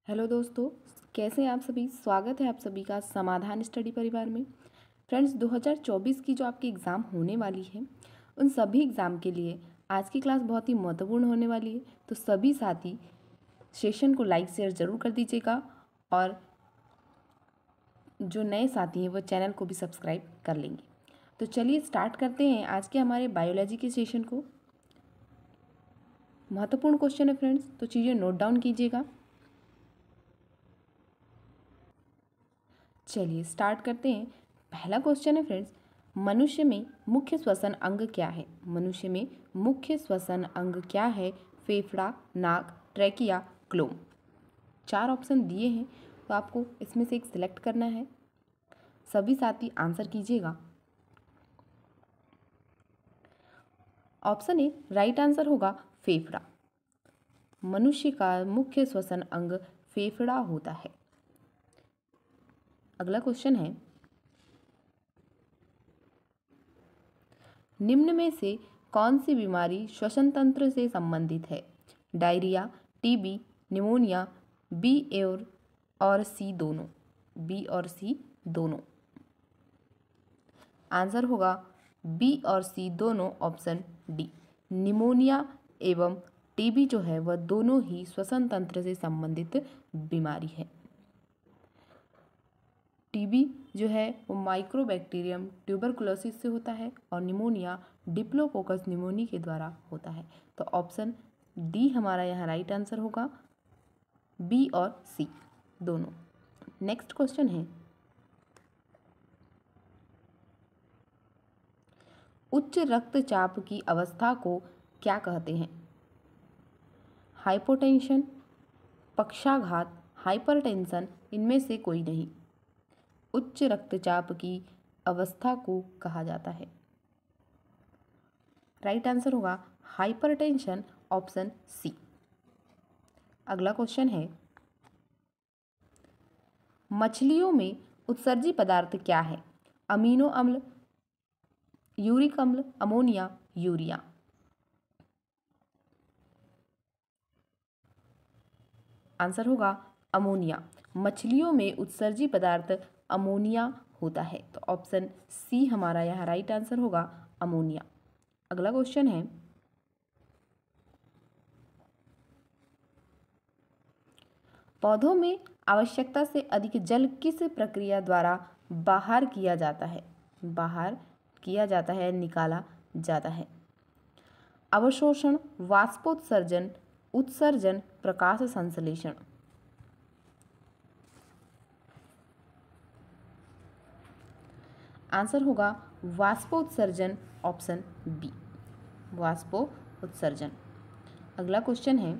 Hello दोस्तों, कैसे हैं आप सभी। स्वागत है आप सभी का समाधान स्टडी परिवार में। फ्रेंड्स, 2024 की जो आपकी एग्ज़ाम होने वाली है, उन सभी एग्ज़ाम के लिए आज की क्लास बहुत ही महत्वपूर्ण होने वाली है। तो सभी साथी सेशन को लाइक शेयर ज़रूर कर दीजिएगा और जो नए साथी हैं वो चैनल को भी सब्सक्राइब कर लेंगे। तो चलिए स्टार्ट करते हैं आज के हमारे बायोलॉजी के सेशन को। महत्वपूर्ण क्वेश्चन है फ्रेंड्स, तो चीज़ें नोट डाउन कीजिएगा। चलिए स्टार्ट करते हैं। पहला क्वेश्चन है फ्रेंड्स, मनुष्य में मुख्य श्वसन अंग क्या है। मनुष्य में मुख्य श्वसन अंग क्या है। फेफड़ा, नाक, ट्रैकिया, क्लोम। 4 ऑप्शन दिए हैं, तो आपको इसमें से एक सिलेक्ट करना है। सभी साथी आंसर कीजिएगा। ऑप्शन ए राइट आंसर होगा फेफड़ा। मनुष्य का मुख्य श्वसन अंग फेफड़ा होता है। अगला क्वेश्चन है, निम्न में से कौन सी बीमारी श्वसन तंत्र से संबंधित है। डायरिया, टीबी, निमोनिया, बी और सी दोनों। बी और सी दोनों। आंसर होगा बी और सी दोनों, ऑप्शन डी। निमोनिया एवं टीबी जो है वह दोनों ही श्वसन तंत्र से संबंधित बीमारी है। टीबी जो है वो माइक्रोबैक्टीरियम ट्यूबरकुलोसिस से होता है और निमोनिया डिप्लोकोकस निमोनी के द्वारा होता है। तो ऑप्शन डी हमारा यहाँ राइट आंसर होगा, बी और सी दोनों। नेक्स्ट क्वेश्चन है, उच्च रक्तचाप की अवस्था को क्या कहते हैं। हाइपोटेंशन, पक्षाघात, हाइपरटेंशन, इनमें से कोई नहीं। उच्च रक्तचाप की अवस्था को कहा जाता है। राइट आंसर होगा हाइपरटेंशन, ऑप्शन सी। अगला क्वेश्चन है, मछलियों में उत्सर्जी पदार्थ क्या है। अमीनो अम्ल, यूरिक अम्ल, अमोनिया, यूरिया। आंसर होगा अमोनिया। मछलियों में उत्सर्जी पदार्थ अमोनिया होता है। तो ऑप्शन सी हमारा यहाँ राइट आंसर होगा, अमोनिया। अगला क्वेश्चन है, पौधों में आवश्यकता से अधिक जल किस प्रक्रिया द्वारा बाहर किया जाता है। बाहर किया जाता है, निकाला जाता है। अवशोषण, वाष्पोत्सर्जन, उत्सर्जन, प्रकाश संश्लेषण। आंसर होगा वाष्पोत्सर्जन, ऑप्शन बी, वाष्पोत्सर्जन। अगला क्वेश्चन है,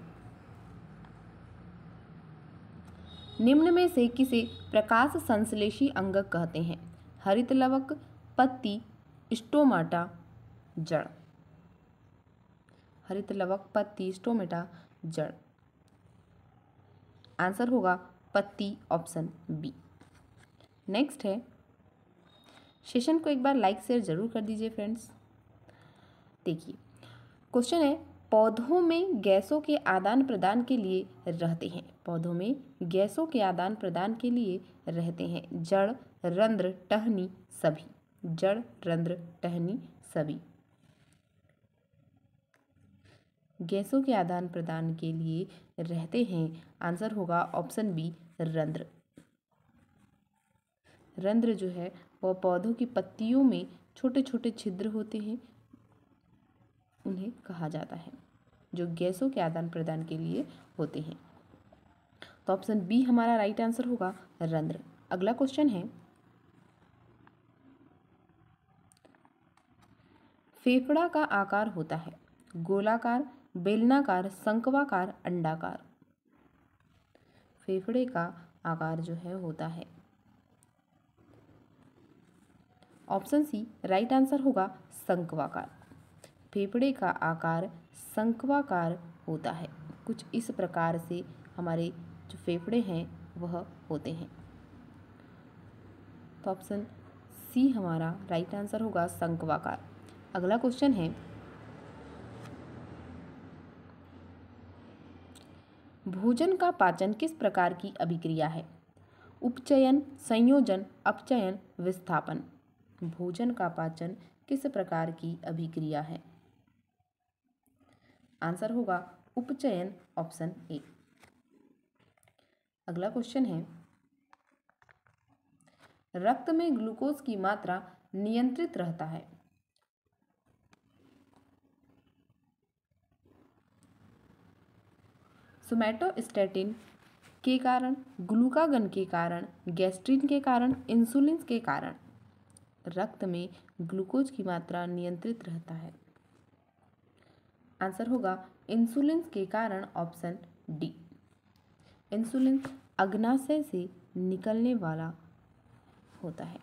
निम्न में से किसे प्रकाश संश्लेषी अंग कहते हैं। हरित लवक, पत्ती, स्टोमाटा, जड़। हरित लवक, पत्ती, स्टोमेटा, जड़। आंसर होगा पत्ती, ऑप्शन बी। नेक्स्ट है, सेशन को एक बार लाइक शेयर जरूर कर दीजिए फ्रेंड्स। देखिए क्वेश्चन है, पौधों में गैसों के आदान प्रदान के लिए रहते हैं। पौधों में गैसों के आदान प्रदान के लिए रहते हैं जड़, रंध्र, टहनी, सभी। जड़, रंध्र, टहनी, सभी। गैसों के आदान प्रदान के लिए रहते हैं। आंसर होगा ऑप्शन बी, रंध्र। रंध्र जो है वह पौधों की पत्तियों में छोटे छोटे छिद्र होते हैं, उन्हें कहा जाता है, जो गैसों के आदान प्रदान के लिए होते हैं। तो ऑप्शन बी हमारा राइट आंसर होगा, रंध्र। अगला क्वेश्चन है, फेफड़ा का आकार होता है गोलाकार, बेलनाकार, शंक्वाकार, अंडाकार। फेफड़े का आकार जो है होता है, ऑप्शन सी राइट आंसर होगा, शंक्वाकार। फेफड़े का आकार शंक्वाकार होता है। कुछ इस प्रकार से हमारे जो फेफड़े हैं वह होते हैं। तो ऑप्शन सी हमारा राइट आंसर होगा, शंक्वाकार। अगला क्वेश्चन है, भोजन का पाचन किस प्रकार की अभिक्रिया है? उपचयन, संयोजन, अपचयन, विस्थापन। भोजन का पाचन किस प्रकार की अभिक्रिया है? आंसर होगा उपचयन, ऑप्शन ए। अगला क्वेश्चन है, रक्त में ग्लूकोज की मात्रा नियंत्रित रहता है। सोमैटोस्टैटिन के कारण, ग्लूकागन के कारण, गैस्ट्रिन के कारण, इंसुलिन के कारण रक्त में ग्लूकोज की मात्रा नियंत्रित रहता है। आंसर होगा इंसुलिन के कारण, ऑप्शन डी। इंसुलिन अग्नाशय से निकलने वाला होता है,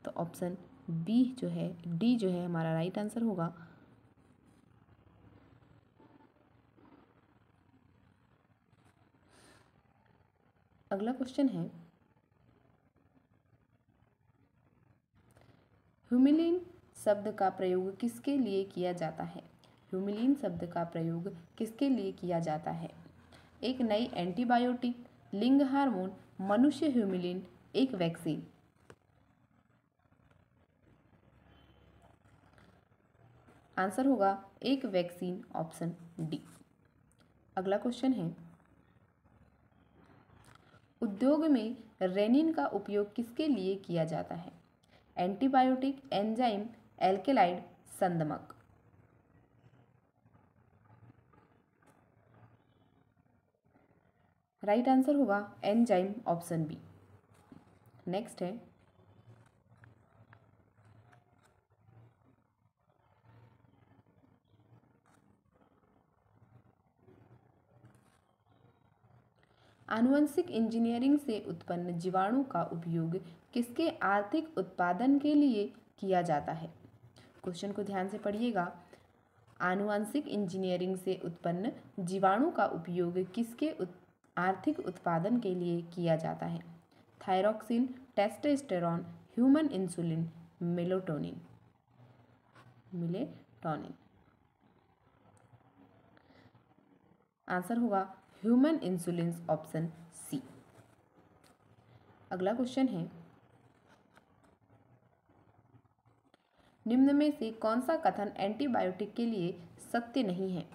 तो ऑप्शन बी जो है, डी जो है हमारा राइट आंसर होगा। अगला क्वेश्चन है, ह्यूमिलिन शब्द का प्रयोग किसके लिए किया जाता है? ह्यूमिलिन शब्द का प्रयोग किसके लिए किया जाता है? एक नई एंटीबायोटिक, लिंग हार्मोन, मनुष्य ह्यूमिलिन, एक वैक्सीन। आंसर होगा एक वैक्सीन, ऑप्शन डी। अगला क्वेश्चन है, उद्योग में रेनिन का उपयोग किसके लिए किया जाता है? एंटीबायोटिक, एंजाइम, एल्केलाइड, संदमक। राइट आंसर होगा एंजाइम, ऑप्शन बी। नेक्स्ट है, आनुवंशिक इंजीनियरिंग से उत्पन्न जीवाणु का उपयोग किसके आर्थिक उत्पादन के लिए किया जाता है? क्वेश्चन को ध्यान से पढ़िएगा। आनुवंशिक इंजीनियरिंग से उत्पन्न जीवाणु का उपयोग किसके आर्थिक उत्पादन के लिए किया जाता है? Thyroxine, testosterone, human insulin, melatonin. Answer होगा ह्यूमन इंसुलिन, ऑप्शन सी। अगला क्वेश्चन है, निम्न में से कौन सा कथन एंटीबायोटिक के लिए सत्य नहीं है?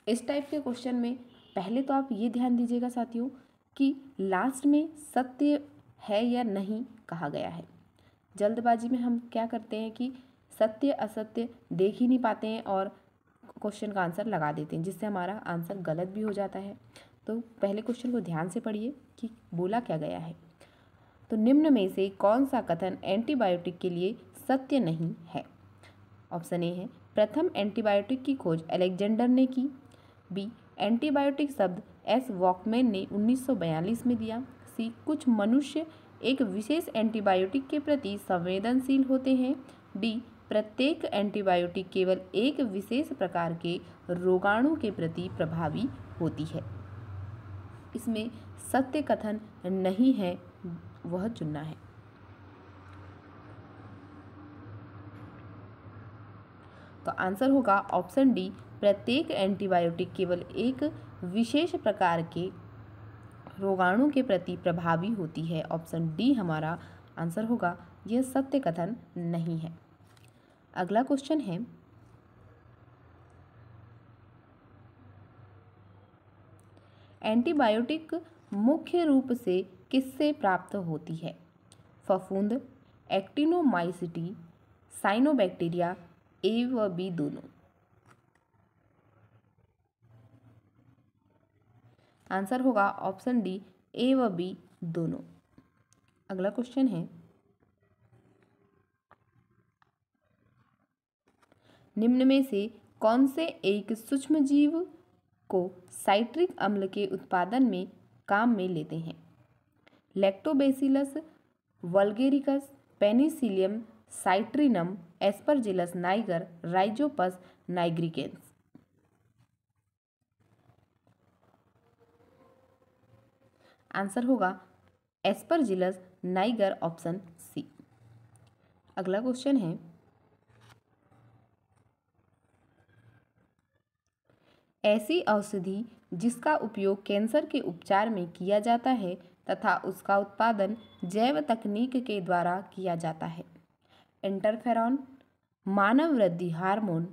इस टाइप के क्वेश्चन में पहले तो आप ये ध्यान दीजिएगा साथियों कि लास्ट में सत्य है या नहीं कहा गया है। जल्दबाजी में हम क्या करते हैं कि सत्य असत्य देख ही नहीं पाते हैं और क्वेश्चन का आंसर लगा देते हैं, जिससे हमारा आंसर गलत भी हो जाता है। तो पहले क्वेश्चन को ध्यान से पढ़िए कि बोला क्या गया है। तो निम्न में से कौन सा कथन एंटीबायोटिक के लिए सत्य नहीं है? ऑप्शन ए है, प्रथम एंटीबायोटिक की खोज अलेक्जेंडर ने की। बी, एंटीबायोटिक शब्द एस वॉकमैन ने 1942 में दिया। सी, कुछ मनुष्य एक विशेष एंटीबायोटिक के प्रति संवेदनशील होते हैं। डी, प्रत्येक एंटीबायोटिक केवल एक विशेष प्रकार के रोगाणु के प्रति प्रभावी होती है। इसमें सत्य कथन नहीं है, वह चुनना है। तो आंसर होगा ऑप्शन डी, प्रत्येक एंटीबायोटिक केवल एक विशेष प्रकार के रोगाणु के प्रति प्रभावी होती है। ऑप्शन डी हमारा आंसर होगा, यह सत्य कथन नहीं है। अगला क्वेश्चन है, एंटीबायोटिक मुख्य रूप से किससे प्राप्त होती है? फफूंद, एक्टिनोमाइसिटी, साइनोबैक्टीरिया, ए व बी दोनों। आंसर होगा ऑप्शन डी, ए व बी दोनों। अगला क्वेश्चन है, निम्न में से कौन से एक सूक्ष्मजीव को साइट्रिक अम्ल के उत्पादन में काम में लेते हैं? Lactobacillus, vulgaricus, penicillium, citrinum, aspergillus niger, rhizopus nigricans. Answer होगा एस्परजिलस नाइगर, ऑप्शन सी। अगला क्वेश्चन है, ऐसी औषधि जिसका उपयोग कैंसर के उपचार में किया जाता है तथा उसका उत्पादन जैव तकनीक के द्वारा किया जाता है। इंटरफेरॉन, मानव वृद्धि hormone,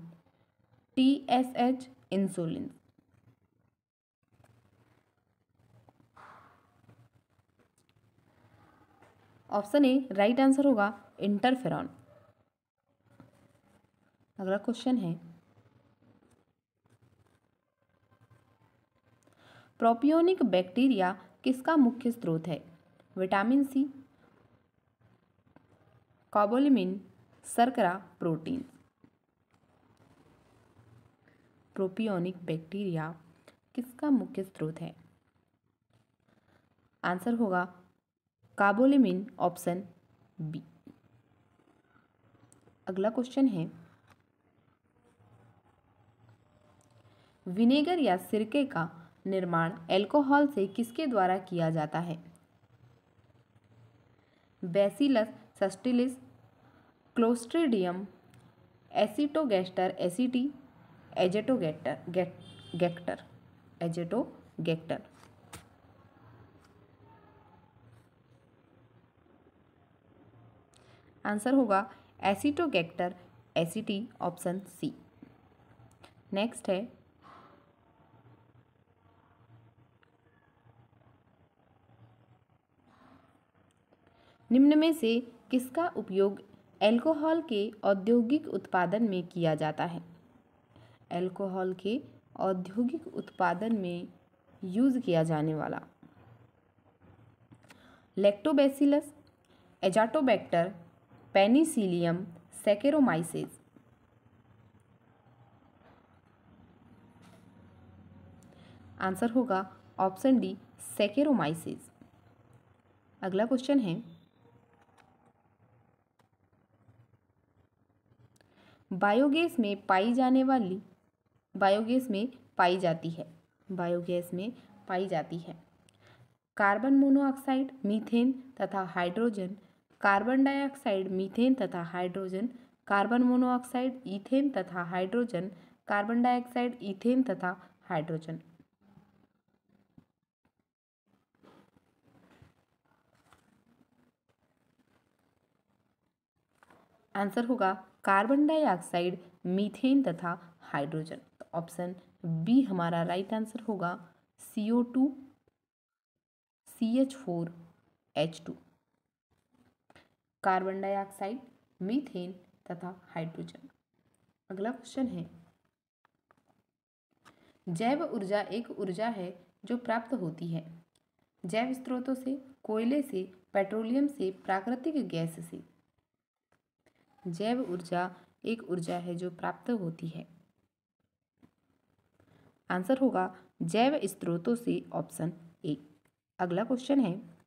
TSH, insulin. Option A right answer होगा इंटरफेरॉन। अगला क्वेश्चन है, प्रोपियोनिक बैक्टीरिया किसका मुख्य स्रोत है? विटामिन सी, कोबोलिमिन, शर्करा, प्रोटीन। प्रोपियोनिक बैक्टीरिया किसका मुख्य स्रोत है? आंसर होगा कार्बोलिमिन, ऑप्शन बी। अगला क्वेश्चन है, विनेगर या सिरके का निर्माण अल्कोहल से किसके द्वारा किया जाता है? Bacillus सस्टिलिस, clostridium, एसिटोगैस्टर एसिटी, एजेटोगैक्टर। आंसर होगा एसिटोगैक्टर एसिटी, ऑप्शन सी। नेक्स्ट है, निम्न में से किसका उपयोग अल्कोहल के औद्योगिक उत्पादन में किया जाता है? अल्कोहल के औद्योगिक उत्पादन में यूज किया जाने वाला लैक्टोबैसिलस, एजाटोबैक्टर, पेनिसिलियम, सैकेरोमाइसेस। आंसर होगा ऑप्शन डी, सैकेरोमाइसेस। अगला क्वेश्चन है, बायोगैस में पाई जाती है कार्बन मोनोऑक्साइड, मीथेन तथा हाइड्रोजन, कार्बन डाइऑक्साइड, मीथेन तथा हाइड्रोजन, कार्बन मोनोऑक्साइड, ईथेन तथा हाइड्रोजन, कार्बन डाइऑक्साइड, ईथेन तथा हाइड्रोजन। आंसर होगा कार्बन डाइऑक्साइड, मीथेन तथा हाइड्रोजन। तो ऑप्शन बी हमारा राइट आंसर होगा CO2, CH4, H2। Carbon dioxide, methane तथा हाइड्रोजन। अगला क्वेश्चन है, जैव ऊर्जा एक ऊर्जा है जो प्राप्त होती है जैव स्रोतों से, कोयले से, पेट्रोलियम से, प्राकृतिक गैस से। जैव ऊर्जा एक ऊर्जा है जो प्राप्त होती है। आंसर होगा जैव स्रोतों से, ऑप्शन ए। अगला क्वेश्चन है,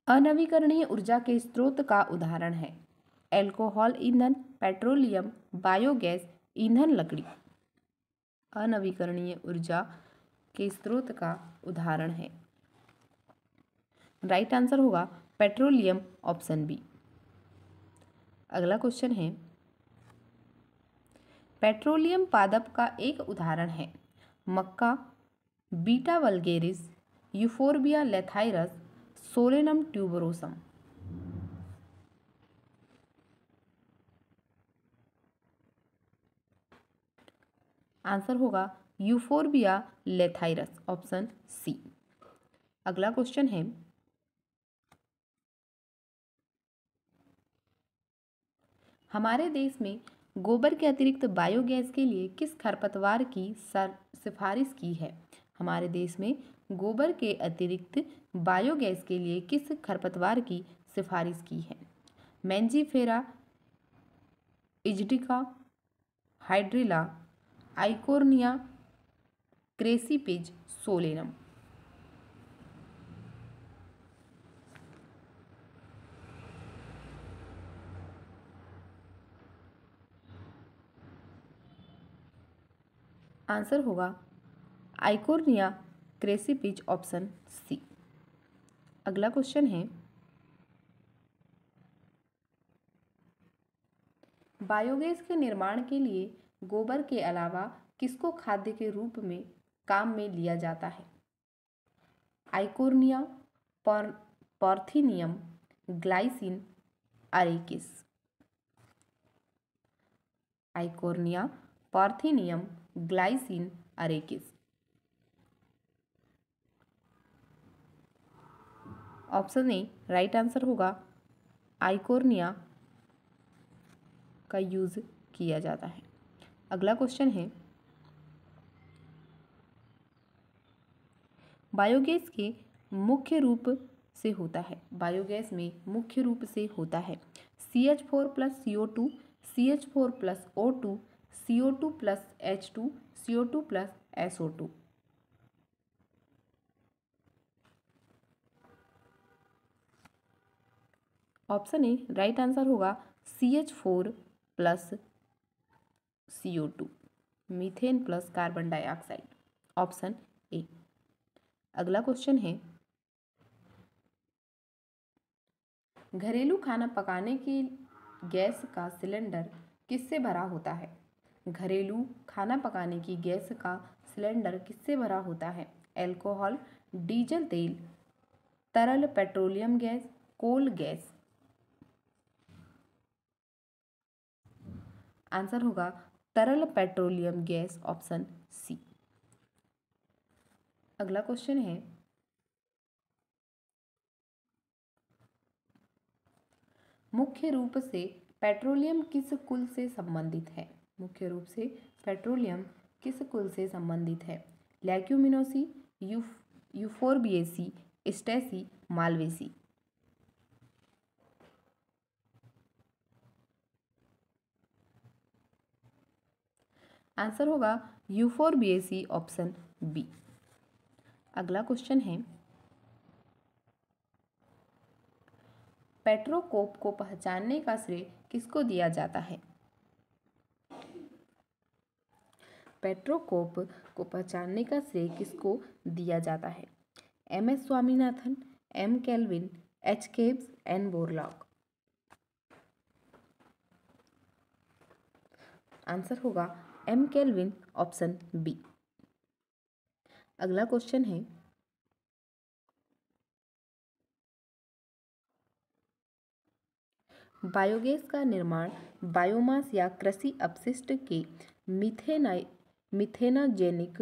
अनवीकरणीय ऊर्जा के स्रोत का उदाहरण है अल्कोहल ईंधन, पेट्रोलियम, बायोगैस, ईंधन लकड़ी। अनवीकरणीय ऊर्जा के स्रोत का उदाहरण है, राइट आंसर होगा पेट्रोलियम, ऑप्शन बी। अगला क्वेश्चन है, पेट्रोलियम पादप का एक उदाहरण है मक्का, beta vulgaris, euphorbia lathyris, solanum tuberosum. Answer होगा यूफोर्बिया लेथाइरस, ऑप्शन सी। अगला क्वेश्चन है, हमारे देश में गोबर के अतिरिक्त बायोगैस के लिए किस खरपतवार की सिफारिश की है? हमारे देश में गोबर के अतिरिक्त बायोगैस के लिए किस खरपतवार की सिफारिश की है? Mangifera aegyptiaca, hydrilla, eichhornia, crassipes, solanum. Answer होगा आइकोर्निया क्रेसीपिज, ऑप्शन सी। अगला क्वेश्चन है, बायोगैस के निर्माण के लिए गोबर के अलावा किसको खाद्य के रूप में काम में लिया जाता है? Eichhornia, parthenium, glycine, arachis. Eichhornia, parthenium, glycine, arachis. Option A right answer होगा, आइकोर्निया का यूज किया जाता है। अगला क्वेश्चन है, बायोगैस के मुख्य रूप से होता है, बायोगैस में मुख्य रूप से होता है CH4 plus CO2, CH4 plus O2, CO2 plus H2, CO2 plus SO2। Option A right answer होगा CH4 plus CO2, methane plus carbon dioxide. Option A. अगला क्वेश्चन है, घरेलू खाना पकाने की गैस का सिलेंडर किससे भरा होता है? घरेलू खाना पकाने की गैस का सिलेंडर किससे भरा होता है? अल्कोहल, डीजल तेल, तरल petroleum gas, coal gas. Answer होगा तरल पेट्रोलियम गैस, ऑप्शन सी। अगला क्वेश्चन है, मुख्य रूप से पेट्रोलियम किस कुल से संबंधित है? मुख्य रूप से पेट्रोलियम किस कुल से संबंधित है? लेग्यूमिनोसी, यूफोर्बिएसी, स्टेसी, मालवेसी। आंसर होगा यूफोर्बिएसी, ऑप्शन बी। अगला क्वेश्चन है, पेट्रोकोप को पहचानने का श्रेय किसको दिया जाता है? पेट्रोकोप को पहचानने का श्रेय किसको दिया जाता है? MS Swaminathan, M kelvin, H cabs, N Borlaug. Answer होगा M केल्विन, ऑप्शन बी। अगला क्वेश्चन है, बायोगैस का निर्माण बायोमास या कृषि अपशिष्ट के मिथेनाजेनिक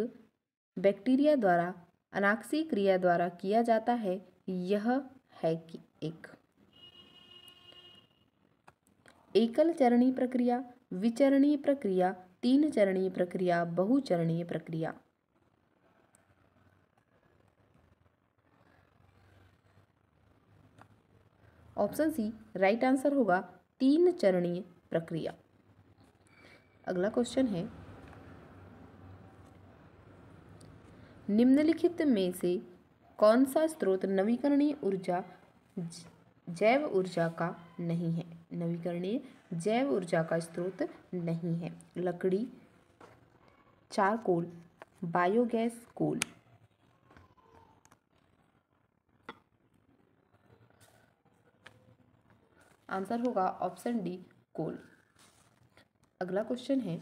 बैक्टीरिया द्वारा अनाक्षी क्रिया द्वारा किया जाता है। यह है कि एक एकल चरणीय प्रक्रिया, विचरणीय प्रक्रिया, तीन चरणीय प्रक्रिया, बहुचरणीय प्रक्रिया। ऑप्शन सी राइट आंसर होगा, तीन चरणीय प्रक्रिया। अगला क्वेश्चन है, निम्नलिखित में से कौन सा स्रोत नवीकरणीय ऊर्जा जैव ऊर्जा का नहीं है? नवीकरणीय जैव ऊर्जा का स्रोत नहीं है। लकड़ी, चारकोल, बायोगैस, कोल। आंसर होगा ऑप्शन डी, कोल। अगला क्वेश्चन है,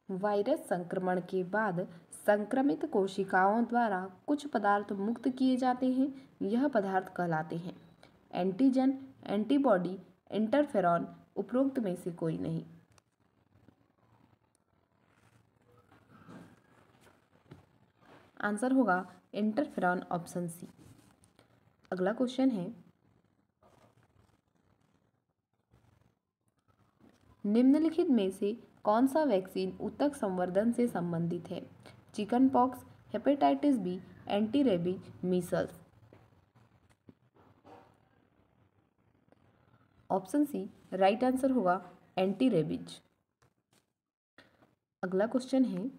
वायरस संक्रमण के बाद संक्रमित कोशिकाओं द्वारा कुछ पदार्थ मुक्त किए जाते हैं। यह पदार्थ कहलाते हैं एंटीजन, एंटीबॉडी, इंटरफेरॉन। उपरोक्त में से कोई नहीं। आंसर होगा इंटरफेरॉन, ऑप्शन सी। अगला क्वेश्चन है, निम्नलिखित में से कौन सा वैक्सीन ऊतक संवर्धन से संबंधित है? Chicken pox, hepatitis B, anti rabies, measles. Option C right answer होगा एंटी रेबीज। अगला क्वेश्चन है,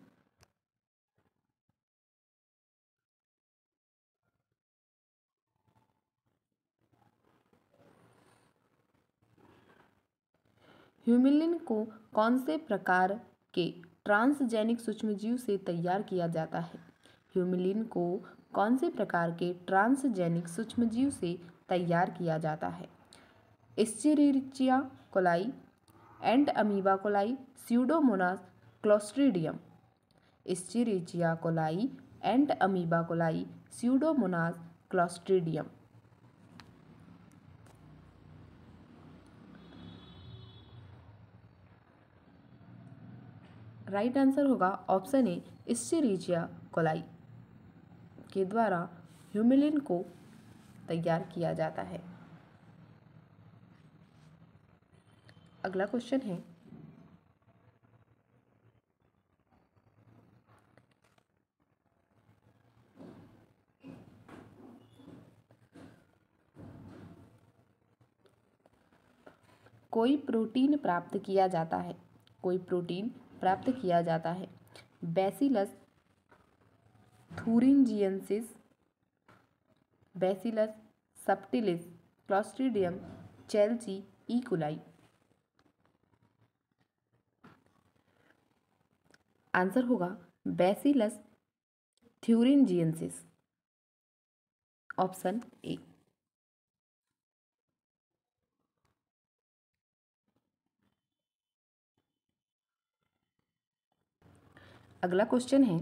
ह्यूमिलिन को कौन से प्रकार के ट्रांसजेनिक सूक्ष्मजीव से तैयार किया जाता है? ह्यूमिलिन को कौन से प्रकार के ट्रांसजेनिक सूक्ष्मजीव से तैयार किया जाता है? Escherichia coli, entamoeba coli, pseudomonas, clostridium. Escherichia coli, entamoeba coli, pseudomonas, clostridium. Right answer होगा ऑप्शन ए, एस्चेरिचिया कोलाई के द्वारा ह्यूमिलिन को तैयार किया जाता है। अगला क्वेश्चन है, कोई प्रोटीन प्राप्त किया जाता है, कोई प्रोटीन प्राप्त किया जाता है bacillus thuringiensis, bacillus subtilis, clostridium, Chelsea, E coli. Answer होगा बैसिलस थ्यूरिंजिएंसिस, ऑप्शन ए। अगला क्वेश्चन है,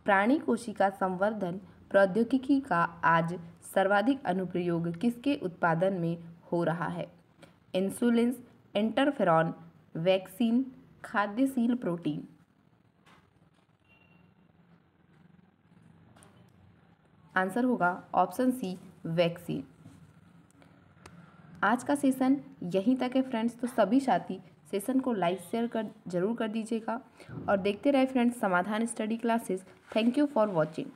प्राणी कोशिका संवर्धन प्रौद्योगिकी का आज सर्वाधिक अनुप्रयोग किसके उत्पादन में हो रहा है? इंसुलिन, इंटरफेरॉन, वैक्सीन, खाद्यशील प्रोटीन। आंसर होगा ऑप्शन सी, वैक्सीन। आज का सेशन यहीं तक है फ्रेंड्स, तो सभी साथी सेशन को लाइक शेयर कर जरूर कर दीजिएगा और देखते रहे फ्रेंड्स समाधान study classes. Thank you for watching.